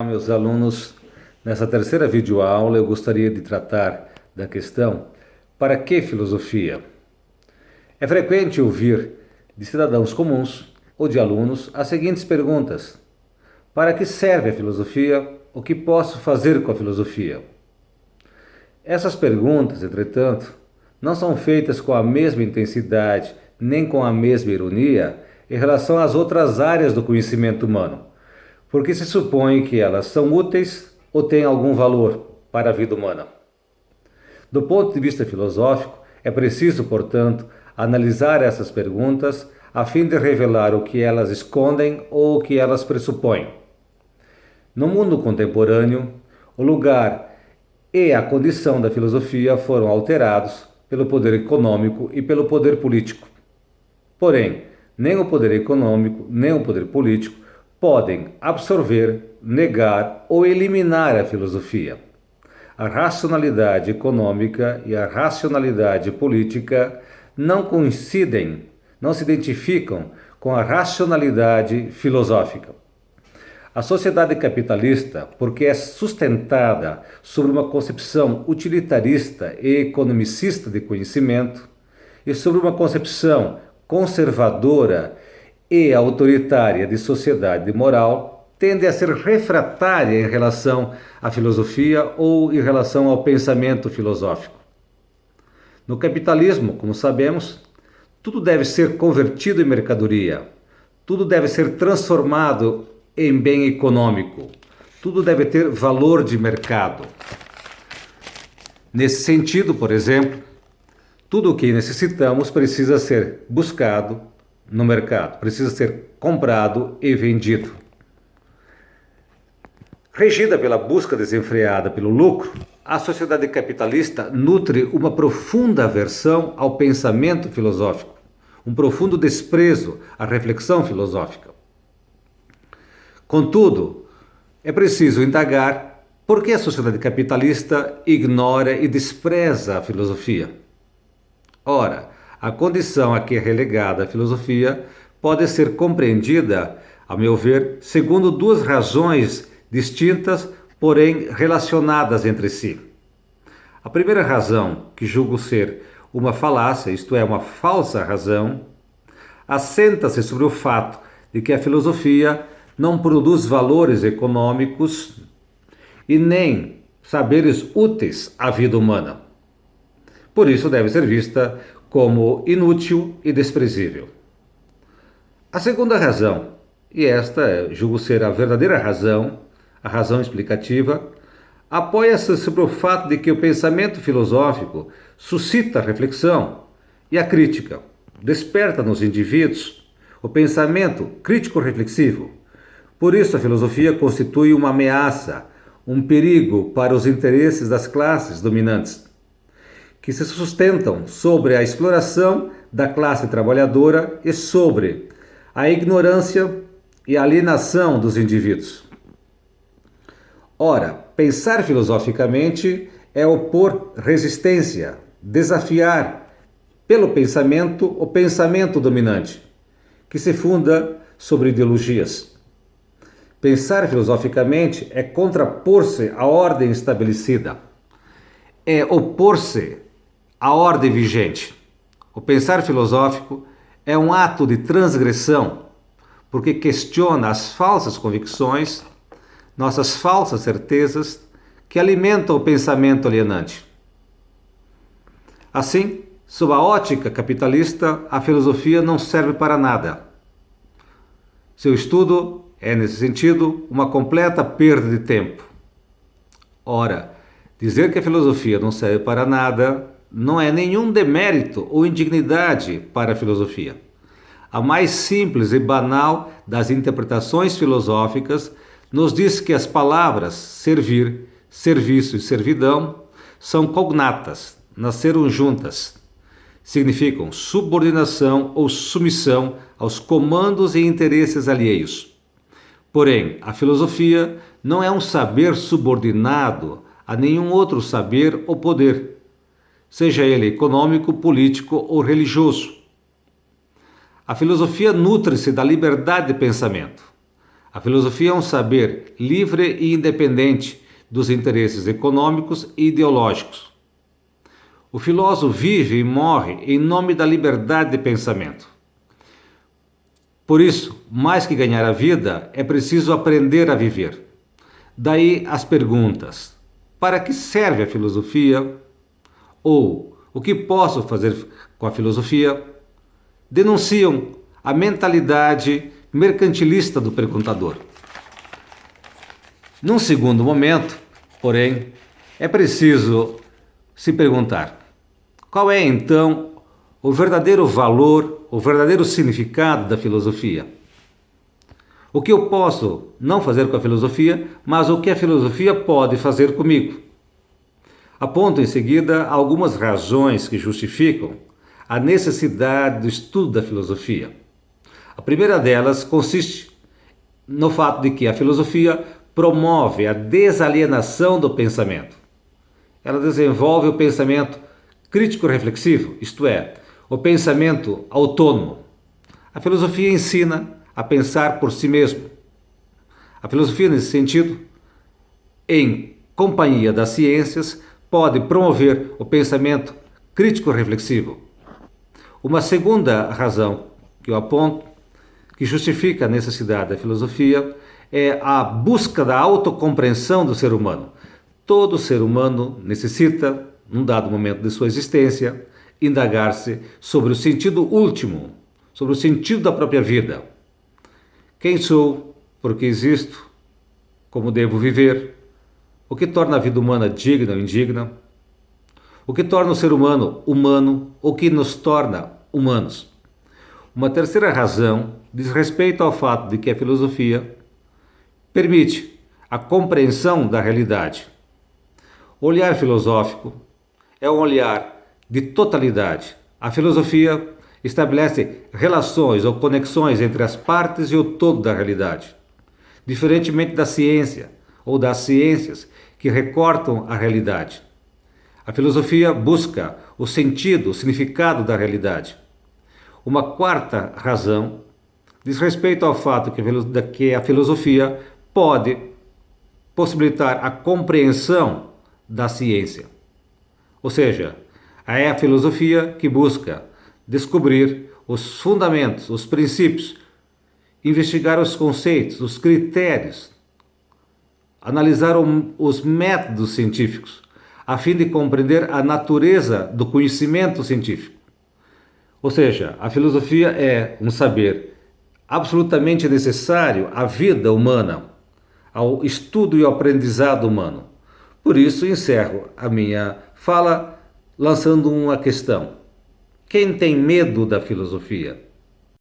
Meus alunos, nessa terceira videoaula eu gostaria de tratar da questão: para que filosofia? É frequente ouvir de cidadãos comuns ou de alunos as seguintes perguntas: para que serve a filosofia? O que posso fazer com a filosofia? Essas perguntas, entretanto, não são feitas com a mesma intensidade nem com a mesma ironia em relação às outras áreas do conhecimento humano, porque se supõe que elas são úteis ou têm algum valor para a vida humana. Do ponto de vista filosófico, é preciso, portanto, analisar essas perguntas a fim de revelar o que elas escondem ou o que elas pressupõem. No mundo contemporâneo, o lugar e a condição da filosofia foram alterados pelo poder econômico e pelo poder político. Porém, nem o poder econômico nem o poder político podem absorver, negar ou eliminar a filosofia. A racionalidade econômica e a racionalidade política não coincidem, não se identificam com a racionalidade filosófica. A sociedade capitalista, porque é sustentada sobre uma concepção utilitarista e economicista de conhecimento e sobre uma concepção conservadora e autoritária de sociedade e moral, tende a ser refratária em relação à filosofia ou em relação ao pensamento filosófico. No capitalismo, como sabemos, tudo deve ser convertido em mercadoria, tudo deve ser transformado em bem econômico, tudo deve ter valor de mercado. Nesse sentido, por exemplo, tudo o que necessitamos precisa ser buscado no mercado, precisa ser comprado e vendido. Regida pela busca desenfreada pelo lucro, a sociedade capitalista nutre uma profunda aversão ao pensamento filosófico, um profundo desprezo à reflexão filosófica. Contudo, é preciso indagar por que a sociedade capitalista ignora e despreza a filosofia. Ora, a condição a que é relegada a filosofia pode ser compreendida, a meu ver, segundo duas razões distintas, porém relacionadas entre si. A primeira razão, que julgo ser uma falácia, isto é, uma falsa razão, assenta-se sobre o fato de que a filosofia não produz valores econômicos e nem saberes úteis à vida humana. Por isso deve ser vista como inútil e desprezível. A segunda razão, e esta julgo ser a verdadeira razão, a razão explicativa, apoia-se sobre o fato de que o pensamento filosófico suscita a reflexão e a crítica, desperta nos indivíduos o pensamento crítico-reflexivo. Por isso a filosofia constitui uma ameaça, um perigo para os interesses das classes dominantes, que se sustentam sobre a exploração da classe trabalhadora e sobre a ignorância e a alienação dos indivíduos. Ora, pensar filosoficamente é opor resistência, desafiar pelo pensamento o pensamento dominante, que se funda sobre ideologias. Pensar filosoficamente é contrapor-se à ordem estabelecida, é opor-se à ordem vigente. O pensar filosófico é um ato de transgressão, porque questiona as falsas convicções, nossas falsas certezas que alimentam o pensamento alienante. Assim, sob a ótica capitalista, a filosofia não serve para nada. Seu estudo é, nesse sentido, uma completa perda de tempo. Ora, dizer que a filosofia não serve para nada não é nenhum demérito ou indignidade para a filosofia. A mais simples e banal das interpretações filosóficas nos diz que as palavras servir, serviço e servidão são cognatas, nasceram juntas. Significam subordinação ou submissão aos comandos e interesses alheios. Porém, a filosofia não é um saber subordinado a nenhum outro saber ou poder, seja ele econômico, político ou religioso. A filosofia nutre-se da liberdade de pensamento. A A filosofia é um saber livre e independente dos interesses econômicos e ideológicos. O filósofo vive e morre em nome da liberdade de pensamento. Por isso, mais que ganhar a vida, é preciso aprender a viver. Daí as perguntas: para que serve a filosofia? Ou o que posso fazer com a filosofia? Denunciam a mentalidade mercantilista do perguntador. Num segundo momento, porém, é preciso se perguntar: qual é então o verdadeiro valor, o verdadeiro significado da filosofia? O que eu posso não fazer com a filosofia, mas o que a filosofia pode fazer comigo? Aponto em seguida algumas razões que justificam a necessidade do estudo da filosofia. A primeira delas consiste no fato de que a filosofia promove a desalienação do pensamento. Ela desenvolve o pensamento crítico-reflexivo, isto é, o pensamento autônomo. A filosofia ensina a pensar por si mesmo. A filosofia, nesse sentido, em companhia das ciências, pode promover o pensamento crítico-reflexivo. Uma segunda razão que eu aponto, que justifica a necessidade da filosofia, é a busca da autocompreensão do ser humano. Todo ser humano necessita, num dado momento de sua existência, indagar-se sobre o sentido último, sobre o sentido da própria vida. Quem sou? Por que existo? Como devo viver? O que torna a vida humana digna ou indigna? O que torna o ser humano humano? O que nos torna humanos? Uma terceira razão diz respeito ao fato de que a filosofia permite a compreensão da realidade. O olhar filosófico é um olhar de totalidade. A filosofia estabelece relações ou conexões entre as partes e o todo da realidade, diferentemente da ciência ou das ciências que recortam a realidade. A filosofia busca o sentido, o significado da realidade. Uma quarta razão diz respeito ao fato que a filosofia pode possibilitar a compreensão da ciência. Ou seja, é a filosofia que busca descobrir os fundamentos, os princípios, investigar os conceitos, os critérios, analisar os métodos científicos, a fim de compreender a natureza do conhecimento científico. Ou seja, a filosofia é um saber absolutamente necessário à vida humana, ao estudo e ao aprendizado humano. Por isso, encerro a minha fala lançando uma questão: quem tem medo da filosofia?